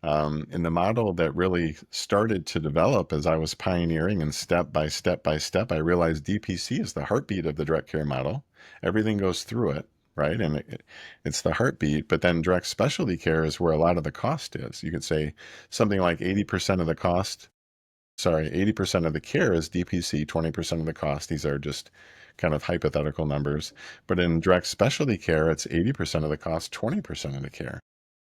And the model that really started to develop as I was pioneering and step by step, I realized DPC is the heartbeat of the direct care model. Everything goes through it, right? And it's the heartbeat, but then direct specialty care is where a lot of the cost is. You could say something like 80% of the cost, sorry, 80% of the care is DPC, 20% of the cost. These are just kind of hypothetical numbers. But in direct specialty care, it's 80% of the cost, 20% of the care.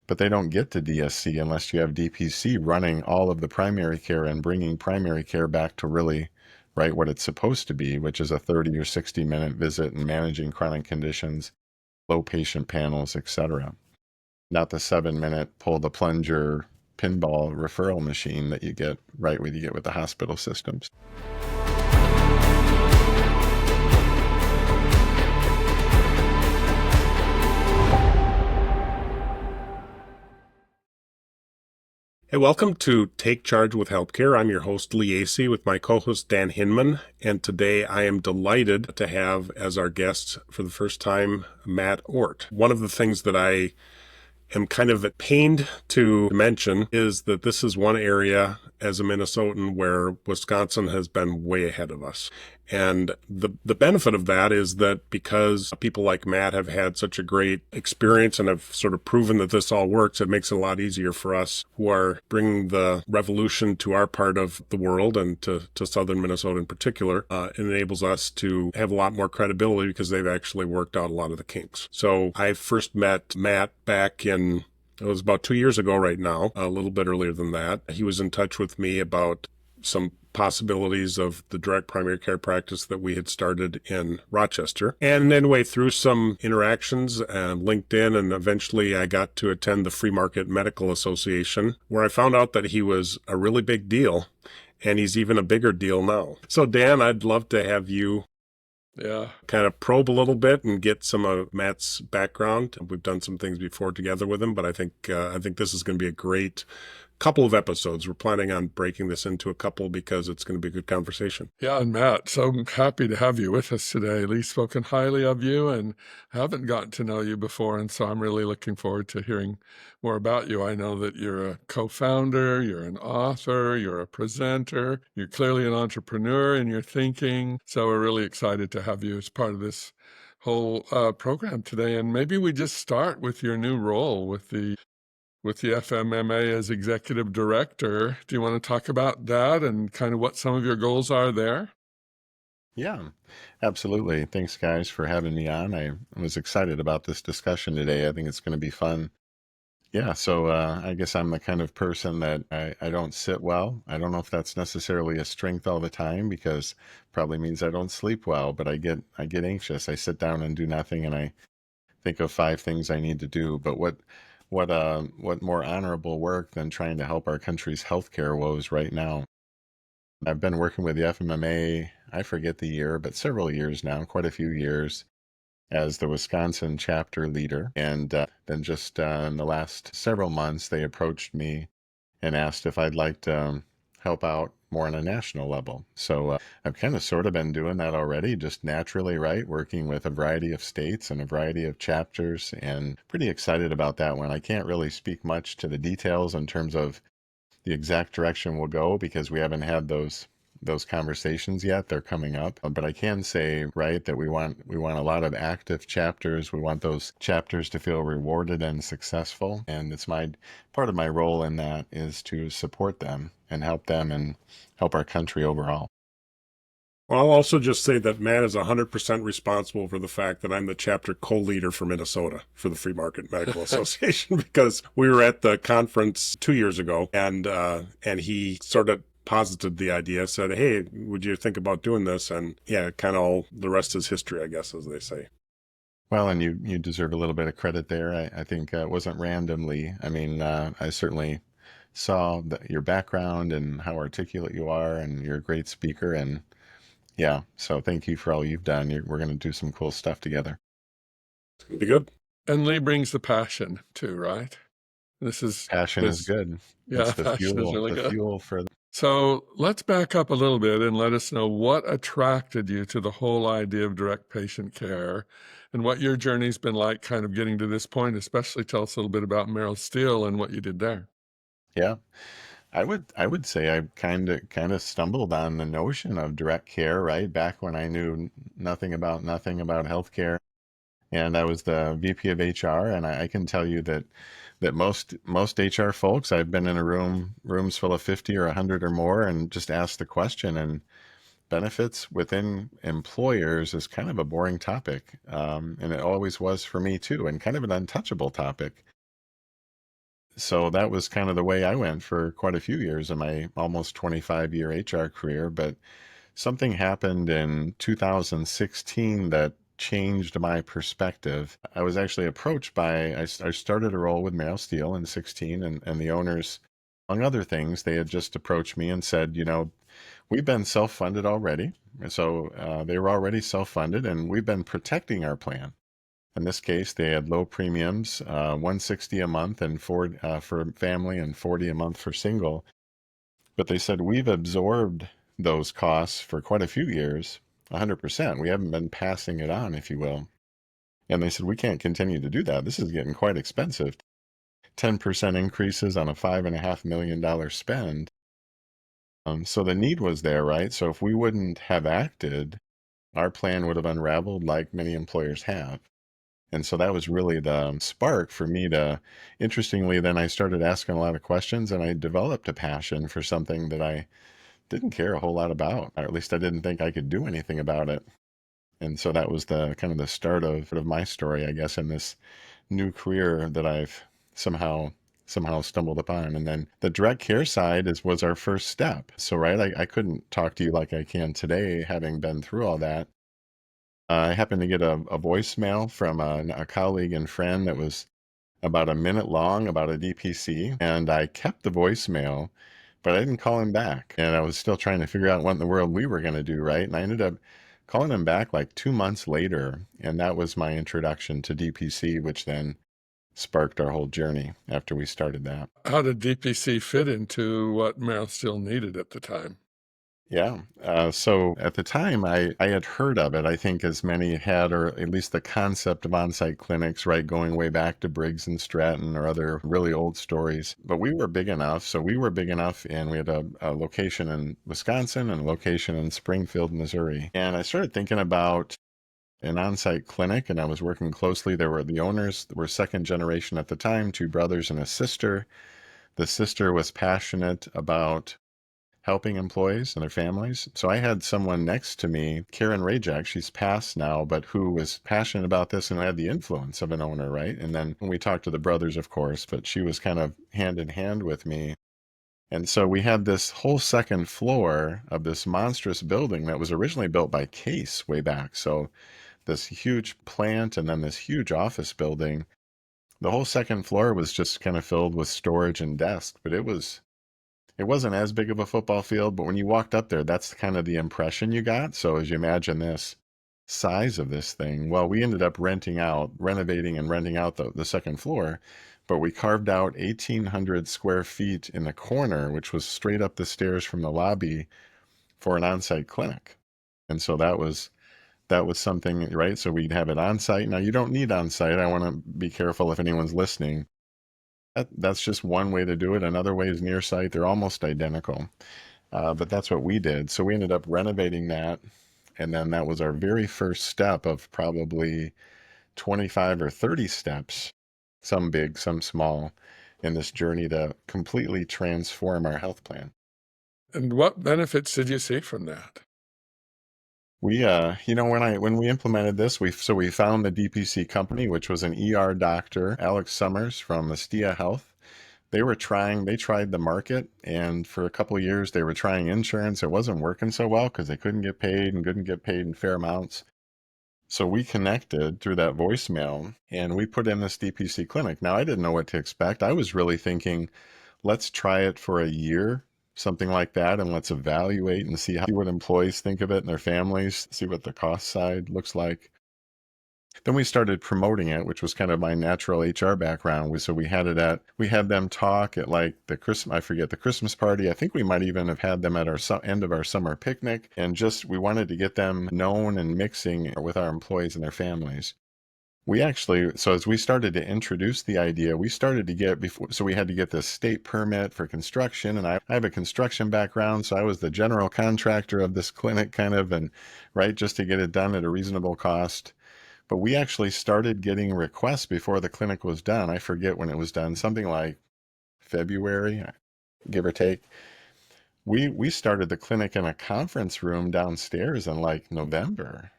But they don't get to DSC unless you have DPC running all of the primary care and bringing primary care back to really right what it's supposed to be, which is a 30 or 60-minute visit and managing chronic conditions, low patient panels, etc. Not the 7-minute pull the plunger pinball referral machine that you get right what you get with the hospital systems. Hey, welcome to Take Charge with HELPcare. I'm your host, Aase, with my co-host, Dan Hinmon. And today I am delighted to have as our guest for the first time, Matt Ohrt. One of the things that I am kind of pained to mention is that this is one area as a Minnesotan where Wisconsin has been way ahead of us. And the benefit of that is that because people like Matt have had such a great experience and have sort of proven that this all works, it makes it a lot easier for us who are bringing the revolution to our part of the world and to southern Minnesota in particular. It enables us to have a lot more credibility because they've actually worked out a lot of the kinks. So I first met Matt back in, it was about 2 years ago right now, a little bit earlier than that. He was in touch with me about some possibilities of the direct primary care practice that we had started in Rochester. And anyway, through some interactions and LinkedIn, and eventually I got to attend the Free Market Medical Association, where I found out that he was a really big deal, and he's even a bigger deal now. So Dan, I'd love to have you kind of probe a little bit and get some of Matt's background. We've done some things before together with him, but I think this is going to be a great couple of episodes. We're planning on breaking this into a couple because it's going to be a good conversation. Yeah, and Matt, so happy to have you with us today. Lee's spoken highly of you and haven't gotten to know you before, and so I'm really looking forward to hearing more about you. I know that you're a co-founder, you're an author, you're a presenter, you're clearly an entrepreneur in your thinking, so we're really excited to have you as part of this whole program today. And maybe we just start with your new role with the FMMA as executive director. Do you want to talk about that and kind of what some of your goals are there? Yeah, absolutely. Thanks, guys, for having me on. I was excited about this discussion today. I think it's going to be fun. Yeah, so I guess I'm the kind of person that I don't sit well. I don't know if that's necessarily a strength all the time because probably means I don't sleep well, but I get anxious. I sit down and do nothing and I think of 5 things I need to do. But what more honorable work than trying to help our country's healthcare woes right now? I've been working with the FMMA, I forget the year, but several years now, quite a few years, as the Wisconsin chapter leader. And then just in the last several months, they approached me and asked if I'd like to help out more on a national level. So I've kind of sort of been doing that already, just naturally, right? Working with a variety of states and a variety of chapters, and pretty excited about that one. I can't really speak much to the details in terms of the exact direction we'll go because we haven't had those conversations yet. They're coming up. But I can say, right, that we want a lot of active chapters. We want those chapters to feel rewarded and successful. And it's part of my role in that is to support them and help our country overall. Well, I'll also just say that Matt is 100% responsible for the fact that I'm the chapter co-leader for Minnesota for the Free Market Medical Association because we were at the conference 2 years ago and he sort of posited the idea, said, hey, would you think about doing this? And yeah, kind of all the rest is history, I guess, as they say. Well, and you deserve a little bit of credit there. I think it wasn't randomly. I mean, I certainly saw your background and how articulate you are, and you're a great speaker. And yeah, so thank you for all you've done. We're going to do some cool stuff together. It's going to be good. And Lee brings the passion too, right? Passion is good. Yeah, It's the passion is fuel, really the good. fuel for. So let's back up a little bit and let us know what attracted you to the whole idea of direct patient care and what your journey's been like kind of getting to this point, especially tell us a little bit about Merrill Steel and what you did there. Yeah. I would say I kind of stumbled on the notion of direct care, right? Back when I knew nothing about healthcare. And I was the VP of HR, and I can tell you that most HR folks, I've been in rooms full of 50 or 100 or more, and just asked the question. And benefits within employers is kind of a boring topic, and it always was for me too, and kind of an untouchable topic. So that was kind of the way I went for quite a few years in my almost 25-year HR career. But something happened in 2016 that changed my perspective. I was actually approached I started a role with Merrill Steel in 16, and the owners, among other things, they had just approached me and said, we've been self-funded already. So they were already self-funded, and we've been protecting our plan. In this case, they had low premiums, 160 a month and for family and 40 a month for single. But they said we've absorbed those costs for quite a few years, 100%. We haven't been passing it on, if you will. And they said we can't continue to do that. This is getting quite expensive. 10% increases on a $5.5 million spend. So the need was there, right? So if we wouldn't have acted, our plan would have unraveled like many employers have. And so that was really the spark for me interestingly, then I started asking a lot of questions, and I developed a passion for something that I didn't care a whole lot about, or at least I didn't think I could do anything about it. And so that was the kind of the start of my story, I guess, in this new career that I've somehow stumbled upon. And then the direct care side was our first step. So, right, I couldn't talk to you like I can today, having been through all that. I happened to get a voicemail from a colleague and friend that was about a minute long about a DPC, and I kept the voicemail, but I didn't call him back. And I was still trying to figure out what in the world we were going to do, right? And I ended up calling him back like 2 months later, and that was my introduction to DPC, which then sparked our whole journey after we started that. How did DPC fit into what Merrill Steel needed at the time? Yeah. So at the time, I had heard of it, I think, as many had, or at least the concept of on-site clinics, right, going way back to Briggs and Stratton or other really old stories. But we were big enough. So we were big enough, and we had a location in Wisconsin and a location in Springfield, Missouri. And I started thinking about an on-site clinic, and I was working closely. The owners were second generation at the time, two brothers and a sister. The sister was passionate about helping employees and their families. So I had someone next to me, Karen Rajak, she's passed now, but who was passionate about this and had the influence of an owner, right? And then when we talked to the brothers, of course, but she was kind of hand in hand with me. And so we had this whole second floor of this monstrous building that was originally built by Case way back. So this huge plant and then this huge office building. The whole second floor was just kind of filled with storage and desks, but it wasn't as big of a football field, but when you walked up there, that's kind of the impression you got. So as you imagine this size of this thing, well, we ended up renovating and renting out the second floor, but we carved out 1,800 square feet in the corner, which was straight up the stairs from the lobby for an on-site clinic. And so that was something, right? So we'd have it on site. Now you don't need on site. I want to be careful if anyone's listening. That's just one way to do it. Another way is near site. They're almost identical. But that's what we did. So we ended up renovating that. And then that was our very first step of probably 25 or 30 steps, some big, some small, in this journey to completely transform our health plan. And what benefits did you see from that? When we implemented this, we found the DPC company, which was an ER doctor, Alex Summers from Astia Health. They tried the market, and for a couple of years they were trying insurance. It wasn't working so well because they couldn't get paid and couldn't get paid in fair amounts. So we connected through that voicemail, and we put in this DPC clinic. Now I didn't know what to expect. I was really thinking, let's try it for a year, something like that, and let's evaluate and see what employees think of it and their families, see what the cost side looks like. Then we started promoting it, which was kind of my natural HR background. So we had them talk at like I forget, the Christmas party. I think we might even have had them at our end of our summer picnic. And just, we wanted to get them known and mixing with our employees and their families. We actually, so as we started to introduce the idea, we started to get before, so we had to get this state permit for construction. And I have a construction background, so I was the general contractor of this clinic kind of, and right, just to get it done at a reasonable cost. But we actually started getting requests before the clinic was done. I forget when it was done, something like February, give or take. We started the clinic in a conference room downstairs in like November,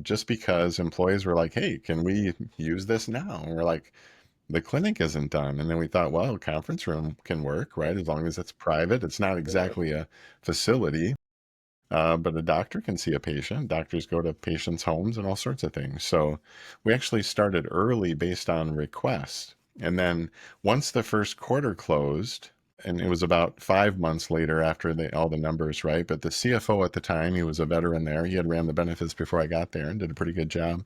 just because employees were like, "Hey, can we use this now?" And we're like, "The clinic isn't done." And then we thought, well, a conference room can work, right? As long as it's private. It's not exactly a facility, but a doctor can see a patient. Doctors go to patients' homes and all sorts of things. So we actually started early based on request. And then once the first quarter closed, and it was about 5 months later after all the numbers, right? But the CFO at the time, he was a veteran there. He had ran the benefits before I got there and did a pretty good job.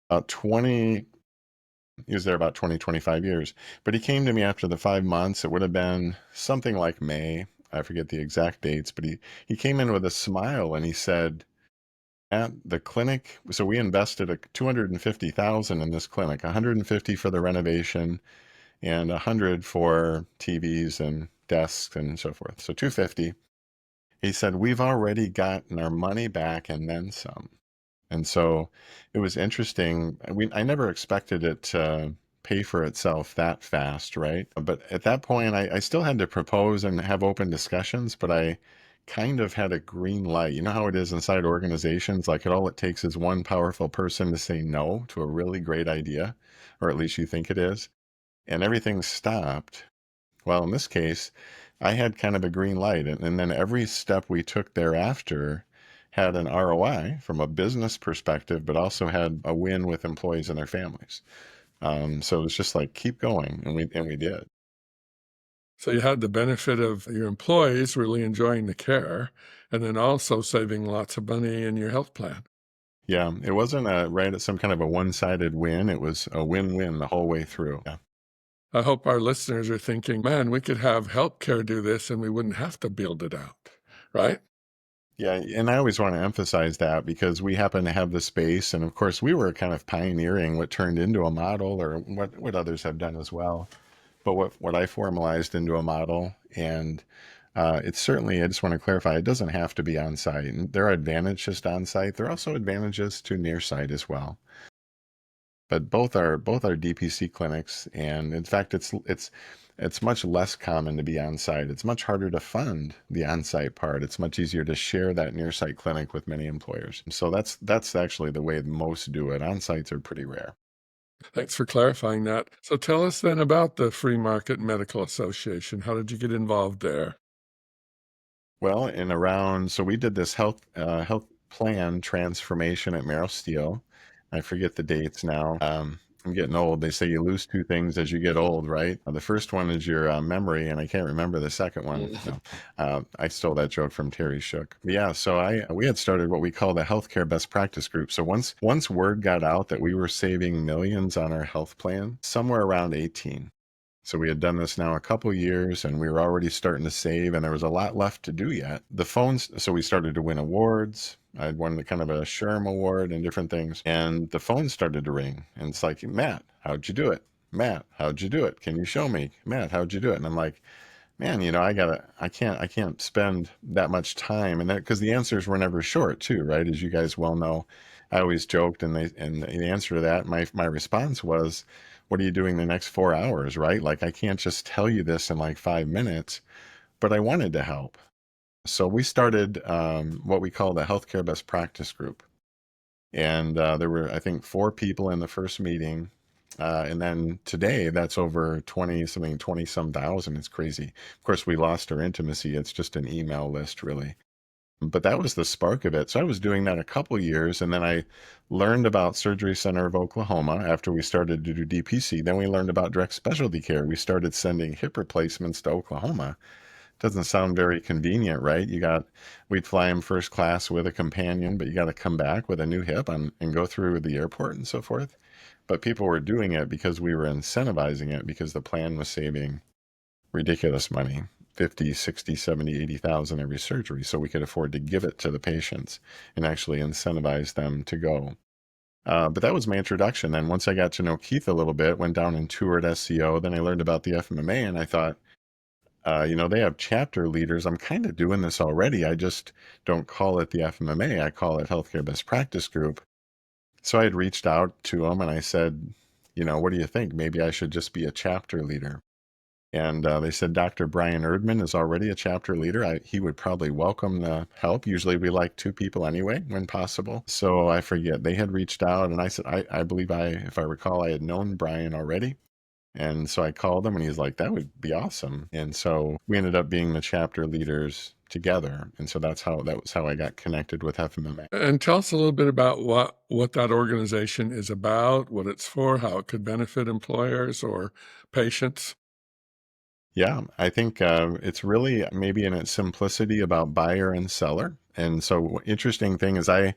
About 20, he was there about 20, 25 years. But he came to me after the 5 months. It would have been something like May. I forget the exact dates, but he came in with a smile and he said, at the clinic, so we invested a 250,000 in this clinic, 150 for the renovation and 100 for TVs and desks and so forth. So 250. He said, we've already gotten our money back and then some. And so it was interesting. I never expected it to pay for itself that fast, right? But at that point, I still had to propose and have open discussions, but I kind of had a green light. You know how it is inside organizations? Like all it takes is one powerful person to say no to a really great idea, or at least you think it is, and everything stopped. Well, in this case, I had kind of a green light, and then every step we took thereafter had an ROI from a business perspective, but also had a win with employees and their families. So it was just like keep going, and we did. So you had the benefit of your employees really enjoying the care and then also saving lots of money in your health plan. Yeah, it wasn't a right some kind of a one-sided win. It was a win-win the whole way through. Yeah. I hope our listeners are thinking, man, we could have HELPcare do this and we wouldn't have to build it out, right? Yeah, and I always want to emphasize that because we happen to have the space, and of course, we were kind of pioneering what turned into a model, or what others have done as well. But what I formalized into a model, and it's certainly, I just want to clarify, it doesn't have to be on site. And there are advantages to on site. There are also advantages to near site as well. But both are DPC clinics, and in fact, it's much less common to be on site. It's much harder to fund the on site part. It's much easier to share that near site clinic with many employers. So that's actually the way most do it. On sites are pretty rare. Thanks for clarifying that. So tell us then about the Free Market Medical Association. How did you get involved there? Well, in around, so we did this health plan transformation at Merrill Steel. I forget the dates now. I'm getting old. They say you lose two things as you get old, right? The first one is your memory, and I can't remember the second one. No, I stole that joke from Terry Shook. But yeah, so we had started what we call the healthcare best practice group. So once word got out that we were saving millions on our health plan, somewhere around 18. So we had done this now a couple years and we were already starting to save, and there was a lot left to do yet. The phones, so we started to win awards. I'd won the kind of a SHRM award and different things. And the phone started to ring. And it's like, Matt, how'd you do it? Matt, how'd you do it? Can you show me? Matt, how'd you do it? And I'm like, man, I can't spend that much time. And that, because the answers were never short too, right? As you guys well know, I always joked, and the answer to that, my response was, what are you doing the next 4 hours, right? Like, I can't just tell you this in like 5 minutes, but I wanted to help. So we started what we call the healthcare best practice group. And there were, I think, 4 people in the first meeting. And then today, that's over 20 something, 20 some thousand. It's crazy. Of course, we lost our intimacy. It's just an email list, really. But that was the spark of it. So I was doing that a couple years, and then I learned about Surgery Center of Oklahoma after we started to do DPC. Then we learned about direct specialty care. We started sending hip replacements to Oklahoma. Doesn't sound very convenient, right? We'd fly him first class with a companion, but you got to come back with a new hip and go through the airport and so forth. But people were doing it because we were incentivizing it because the plan was saving ridiculous money, 50, 60, 70, 80,000 every surgery. So we could afford to give it to the patients and actually incentivize them to go. But that was my introduction. Then once I got to know Keith a little bit, went down and toured SCO, then I learned about the FMMA, and I thought, they have chapter leaders. I'm kind of doing this already. I just don't call it the FMMA. I call it Healthcare Best Practice Group. So I had reached out to them and I said, what do you think? Maybe I should just be a chapter leader. And they said Dr. Brian Erdman is already a chapter leader. He would probably welcome the help. Usually we like 2 people anyway, when possible. So I forget. They had reached out and I said, I believe if I recall, I had known Brian already. And so I called him and he's like, that would be awesome. And so we ended up being the chapter leaders together. And so that was how I got connected with FMMA. And tell us a little bit about what that organization is about, what it's for, how it could benefit employers or patients. Yeah, I think it's really maybe in its simplicity about buyer and seller. And so interesting thing is I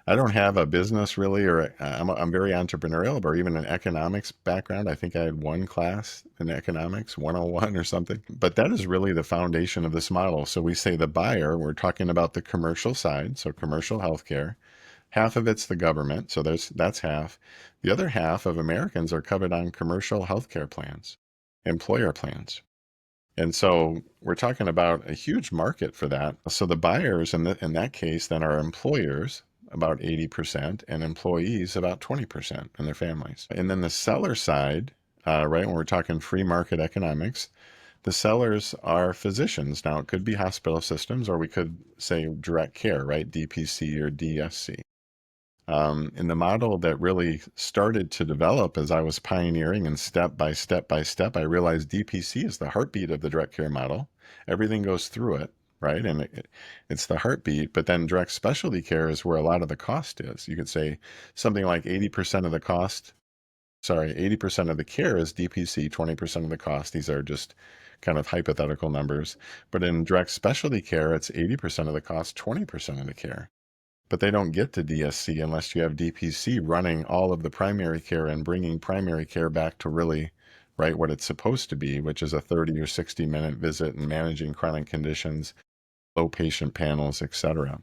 don't have a business really, or I'm very entrepreneurial, or even an economics background. I think I had 1 class in economics, 101 or something. But that is really the foundation of this model. So we say the buyer, we're talking about the commercial side, so commercial healthcare. Half of it's the government, so that's half. The other half of Americans are covered on commercial healthcare plans, employer plans. And so we're talking about a huge market for that. So the buyers in that case then are employers, about 80%, and employees, about 20%, and their families. And then the seller side, right, when we're talking free market economics, the sellers are physicians. Now, it could be hospital systems, or we could say direct care, right, DPC or DSC. And the model that really started to develop as I was pioneering and step by step by step, I realized DPC is the heartbeat of the direct care model. Everything goes through it, right? And it's the heartbeat, but then direct specialty care is where a lot of the cost is. You could say something like 80% of the cost, 80% of the care is DPC, 20% of the cost. These are just kind of hypothetical numbers. But in direct specialty care, it's 80% of the cost, 20% of the care. But they don't get to DSC unless you have DPC running all of the primary care and bringing primary care back to really, right, what it's supposed to be, which is a 30 or 60-minute visit and managing chronic conditions, low patient panels, etc.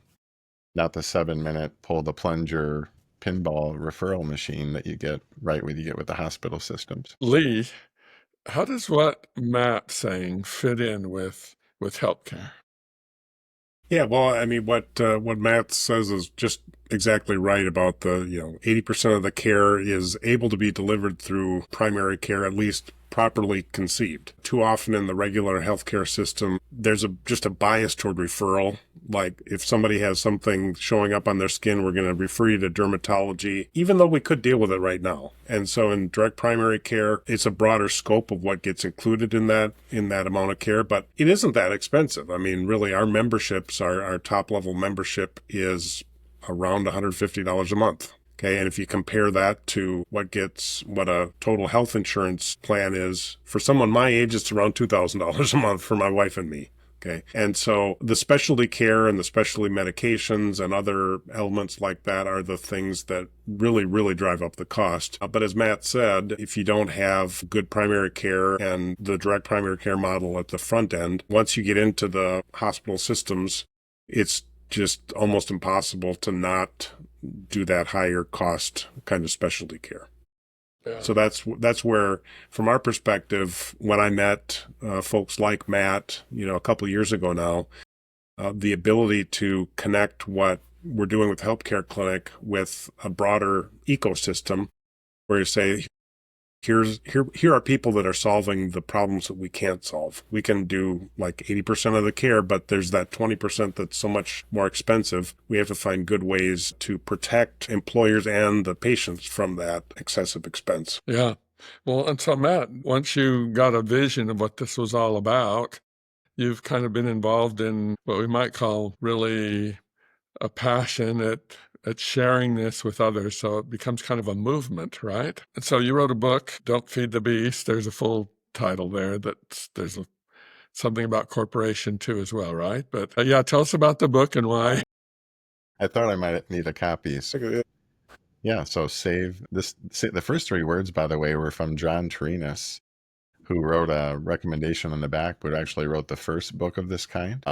Not the 7-minute pull the plunger pinball referral machine that you get, right, what you get with the hospital systems. Lee, how does what Matt's saying fit in with HELPcare? Yeah, well, I mean, what Matt says is just exactly right about 80% of the care is able to be delivered through primary care, at least properly conceived. Too often in the regular healthcare system, there's just a bias toward referral. Like if somebody has something showing up on their skin, we're going to refer you to dermatology, even though we could deal with it right now. And so in direct primary care, it's a broader scope of what gets included in that amount of care, but it isn't that expensive. I mean, really, our memberships, our top level membership is around $150 a month. Okay, and if you compare that to what a total health insurance plan is, for someone my age, it's around $2,000 a month for my wife and me. Okay, and so the specialty care and the specialty medications and other elements like that are the things that really, really drive up the cost. But as Matt said, if you don't have good primary care and the direct primary care model at the front end, once you get into the hospital systems, it's just almost impossible to not do that higher cost kind of specialty care. Yeah. So that's where, from our perspective, when I met folks like Matt, a couple of years ago now, the ability to connect what we're doing with HELPcare Clinic with a broader ecosystem, where you say, here are people that are solving the problems that we can't solve. We can do like 80% of the care, but there's that 20% that's so much more expensive. We have to find good ways to protect employers and the patients from that excessive expense. Yeah. Well, and so Matt, once you got a vision of what this was all about, you've kind of been involved in what we might call really a passion at sharing this with others. So it becomes kind of a movement, right? And so you wrote a book, Don't Feed the Beast. There's a full title there. There's something about corporation too as well, right? But yeah, tell us about the book and why. I thought I might need a copy. Yeah, so the first 3 words, by the way, were from John Turinas, who wrote a recommendation on the back, but actually wrote the first book of this kind.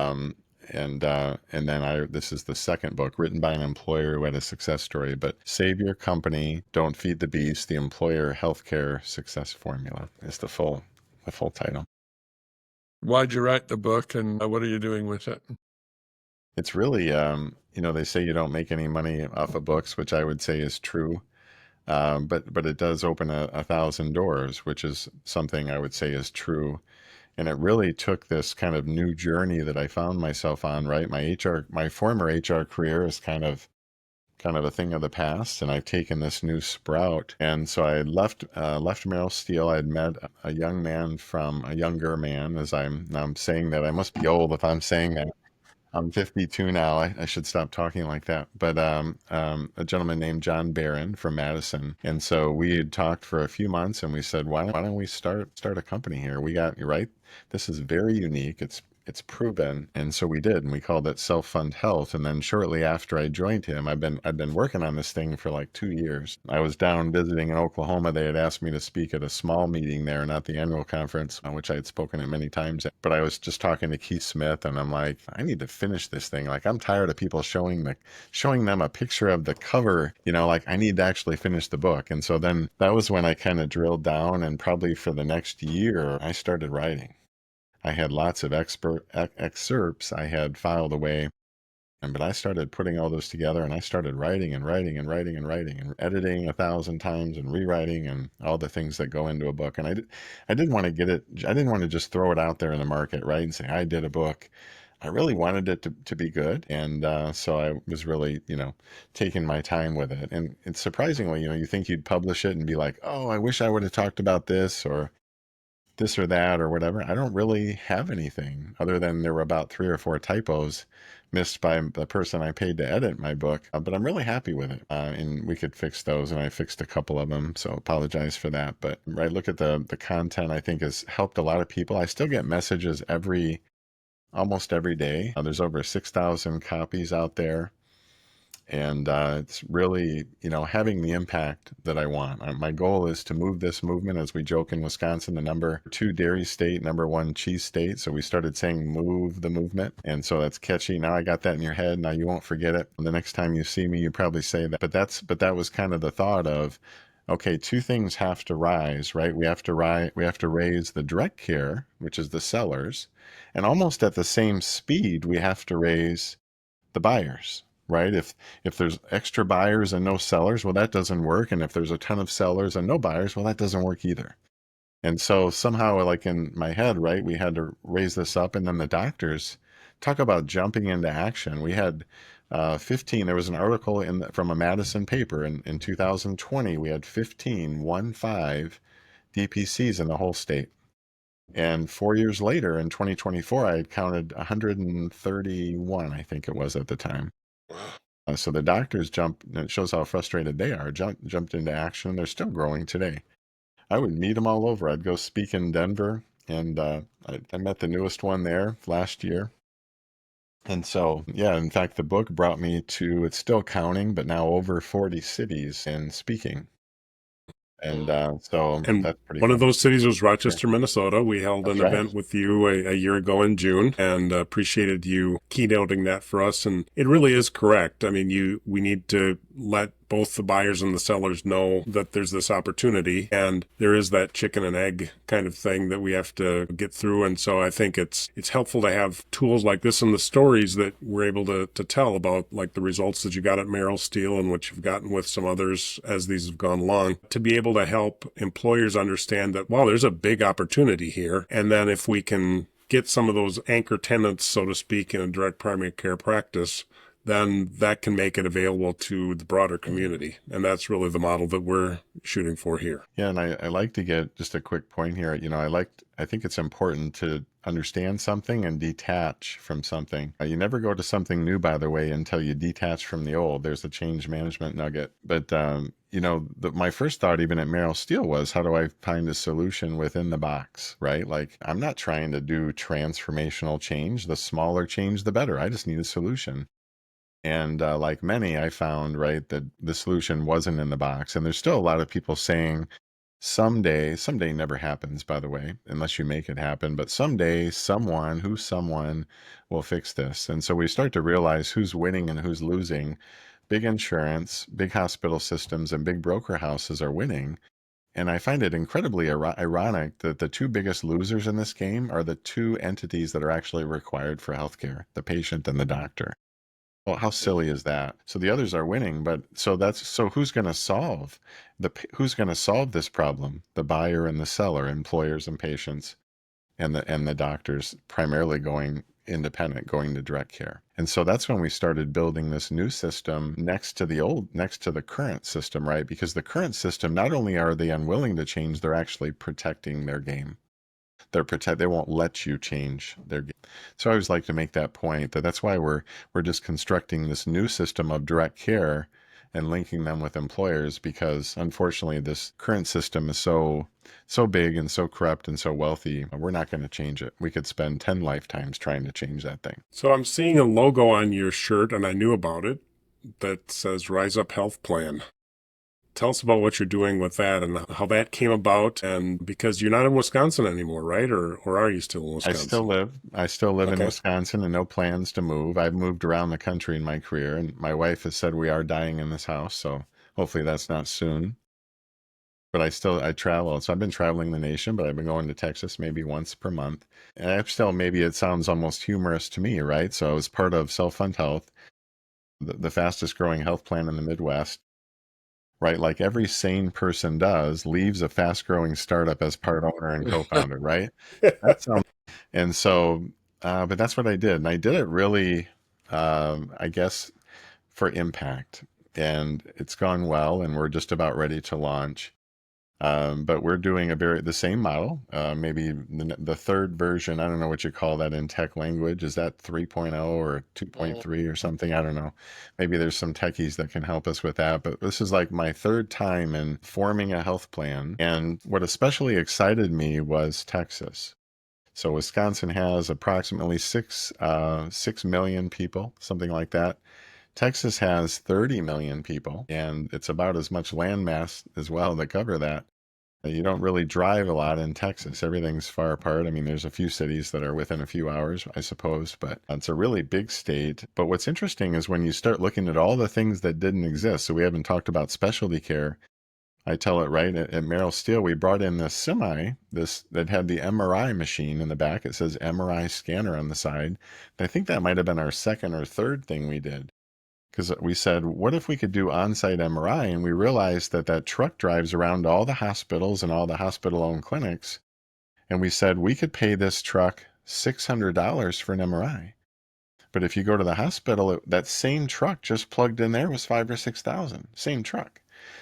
And then this is the second book written by an employer who had a success story. But Save Your Company, Don't Feed the Beast: The Employer Healthcare Success Formula is the full title. Why'd you write the book, and what are you doing with it? It's really, they say you don't make any money off of books, which I would say is true. But it does open a thousand doors, which is something I would say is true. And it really took this kind of new journey that I found myself on, right? My former HR career is kind of a thing of the past, and I've taken this new sprout. And so I left Merrill Steel. I had met a younger man, as I'm saying that. I must be old if I'm saying that. I'm 52 now. I should stop talking like that. But a gentleman named John Barron from Madison, and so we had talked for a few months, and we said, why don't we start a company here? We got you right. This is very unique. It's proven, and so we did, and we called it Self Fund Health. And then shortly after I joined him, I've been working on this thing for like 2 years. I was down visiting in Oklahoma. They had asked me to speak at a small meeting there, not the annual conference, which I had spoken at many times. But I was just talking to Keith Smith, and I'm like, I need to finish this thing. Like, I'm tired of people showing them a picture of the cover. Like, I need to actually finish the book. And so then that was when I kind of drilled down, and probably for the next year, I started writing. I had lots of excerpts I had filed away, but I started putting all those together, and I started writing and writing and writing and writing and editing 1,000 times and rewriting and all the things that go into a book. And I didn't want to I didn't want to just throw it out there in the market, right, and say, I did a book. I really wanted it to be good. And so I was really, taking my time with it. And it's surprisingly, you think you'd publish it and be like, oh, I wish I would have talked about this or that or whatever. I don't really have anything other than there were about 3 or 4 typos missed by the person I paid to edit my book. But I'm really happy with it. And we could fix those, and I fixed a couple of them. So apologize for that. But right, look at the content. I think has helped a lot of people. I still get messages almost every day. There's over 6,000 copies out there. And it's really, having the impact that I want. My goal is to move this movement, as we joke in Wisconsin, the number 2 dairy state, number 1 cheese state. So we started saying move the movement. And so that's catchy. Now I got that in your head. Now you won't forget it. The next time you see me, you probably say that. But that was kind of the thought of, okay, 2 things have to rise, right? We have to raise the direct care, which is the sellers. And almost at the same speed, we have to raise the buyers, right? If there's extra buyers and no sellers, well, that doesn't work. And if there's a ton of sellers and no buyers, well, that doesn't work either. And so somehow, like in my head, right, we had to raise this up. And then the doctors talk about jumping into action. We had 15. There was an article from a Madison paper in 2020. We had 15 DPCs in the whole state. And 4 years later, in 2024, I had counted 131, I think it was at the time. So the doctors jumped, and it shows how frustrated they are, jumped into action. They're still growing today. I would meet them all over. I'd go speak in Denver, and I met the newest one there last year. And so, yeah, in fact, the book brought me to, it's still counting, but now over 40 cities and speaking. And so And that's pretty one of fun. those cities was Yeah, Rochester, Minnesota. We held that's an right. event with you a year ago in June, and appreciated you keynoting that for us. And it really is correct. I mean, we need to let both the buyers and the sellers know that there's this opportunity, and there is that chicken and egg kind of thing that we have to get through. And so I think it's helpful to have tools like this and the stories that we're able to tell about, like the results that you got at Merrill Steel and what you've gotten with some others as these have gone along, to be able to help employers understand that, wow, there's a big opportunity here. And then if we can get some of those anchor tenants, so to speak, in a direct primary care practice, then that can make it available to the broader community. And that's really the model that we're shooting for here. Yeah, and I like to get just a quick point here. I think it's important to understand something and detach from something. You never go to something new, by the way, until you detach from the old. There's a change management nugget. But, my first thought, even at Merrill Steel, was, how do I find a solution within the box, right? Like, I'm not trying to do transformational change. The smaller change, the better. I just need a solution. And like many, I found, right, that the solution wasn't in the box. And there's still a lot of people saying, someday never happens, by the way, unless you make it happen, but someday someone will fix this. And so we start to realize who's winning and who's losing. Big insurance, big hospital systems, and big broker houses are winning. And I find it incredibly ironic that the two biggest losers in this game are the two entities that are actually required for healthcare, the patient and the doctor. Well, how silly is that? So the others are winning, but so who's going to solve this problem? The buyer and the seller, employers and patients, and the doctors primarily going independent, going to direct care. And so that's when we started building this new system next to the current system, right? Because the current system, not only are they unwilling to change, they're actually protecting their game. They won't let you change their game. So I always like to make that point that's why we're just constructing this new system of direct care and linking them with employers, because unfortunately this current system is so big and so corrupt and so wealthy, we're not going to change it. We could spend 10 lifetimes trying to change that thing. So I'm seeing a logo on your shirt, and I knew about it, that says Rise Up Health Plan. Tell us about what you're doing with that and how that came about. And because you're not in Wisconsin anymore, right? Or are you still in Wisconsin? I still live in Okay. Wisconsin and no plans to move. I've moved around the country in my career, and my wife has said we are dying in this house, so hopefully that's not soon. But I travel. So I've been traveling the nation, but I've been going to Texas maybe once per month. And I'm still, maybe it sounds almost humorous to me, right? So I was part of Self-Fund Health, the fastest growing health plan in the Midwest, right? Like every sane person does, leaves a fast growing startup as part owner and co-founder, right? That sounds, and so, but that's what I did. And I did it really, I guess, for impact. And it's gone well, and we're just about ready to launch. But we're doing the same model, maybe the third version. I don't know what you call that in tech language. Is that 3.0 or 2.3 or something? I don't know. Maybe there's some techies that can help us with that. But this is like my third time in forming a health plan. And what especially excited me was Texas. So Wisconsin has approximately 6 million people, something like that. Texas has 30 million people, and it's about as much land mass as well to cover that. You don't really drive a lot in Texas. Everything's far apart. I mean, there's a few cities that are within a few hours, I suppose, but it's a really big state. But what's interesting is when you start looking at all the things that didn't exist. So we haven't talked about specialty care. I tell it right at Merrill Steel, we brought in this that had the MRI machine in the back. It says MRI scanner on the side. I think that might have been our second or third thing we did. Because we said, what if we could do on-site MRI? And we realized that truck drives around all the hospitals and all the hospital-owned clinics. And we said, we could pay this truck $600 for an MRI. But if you go to the hospital, that same truck just plugged in there was $5,000 or $6,000. Same truck.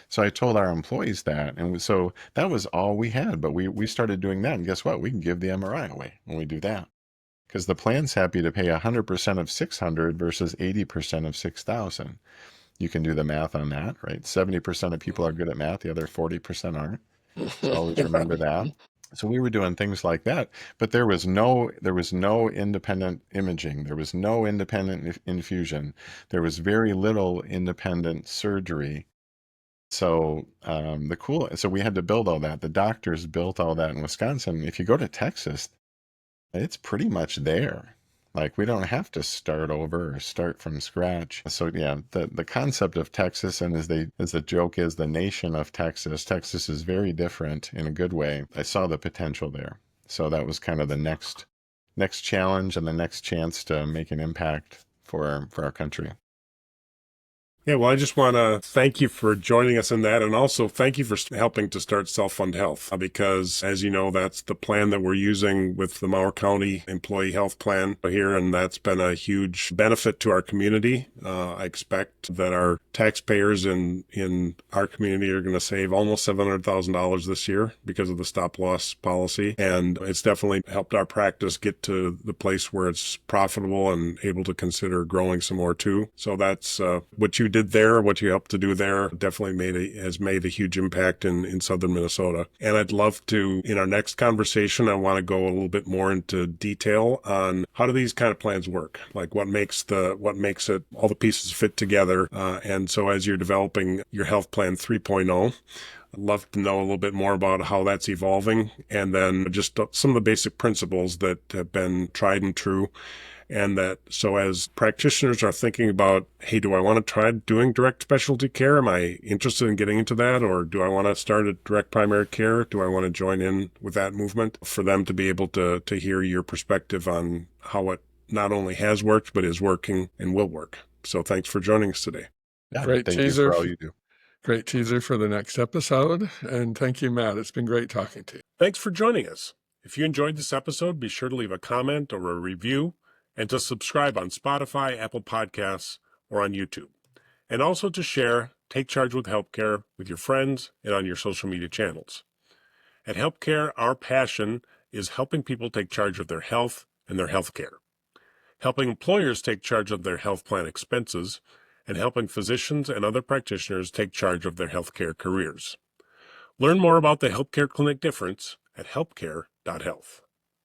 So I told our employees that. And so that was all we had. But we started doing that. And guess what? We can give the MRI away when we do that. Because the plan's happy to pay 100% of 600 versus 80% of 6,000. You can do the math on that, right? 70% of people are good at math, the other 40% aren't. So always remember that. So we were doing things like that, but there was no independent imaging. There was no independent infusion. There was very little independent surgery. So so we had to build all that. The doctors built all that in Wisconsin. If you go to Texas, it's pretty much there. Like we don't have to start over or start from scratch. So yeah, the concept of Texas, and as the joke is, the nation of Texas. Texas is very different in a good way. I saw the potential there. So that was kind of the next challenge and the next chance to make an impact for our country. Yeah, well, I just want to thank you for joining us in that. And also thank you for helping to start Self-Fund Health, because as you know, that's the plan that we're using with the Mower County Employee Health Plan here. And that's been a huge benefit to our community. I expect that our taxpayers in our community are going to save almost $700,000 this year because of the stop loss policy. And it's definitely helped our practice get to the place where it's profitable and able to consider growing some more too. So that's what you did there, what you helped to do there, definitely has made a huge impact in southern Minnesota. And I'd love to, in our next conversation, I want to go a little bit more into detail on how do these kind of plans work, like what makes it all the pieces fit together. And so as you're developing your health plan 3.0, I'd love to know a little bit more about how that's evolving, and then just some of the basic principles that have been tried and true. And that, so as practitioners are thinking about, hey, do I want to try doing direct specialty care? Am I interested in getting into that? Or do I want to start a direct primary care? Do I want to join in with that movement? For them to be able to hear your perspective on how it not only has worked, but is working and will work. So thanks for joining us today. Yeah, Great thank you teaser. for all you do. Great teaser for the next episode. And thank you, Matt. It's been great talking to you. Thanks for joining us. If you enjoyed this episode, be sure to leave a comment or a review, and to subscribe on Spotify, Apple Podcasts, or on YouTube. And also to share Take Charge with HELPcare with your friends and on your social media channels. At HELPcare, our passion is helping people take charge of their health and their health care, helping employers take charge of their health plan expenses, and helping physicians and other practitioners take charge of their healthcare careers. Learn more about the Healthcare Clinic difference at healthcare.health.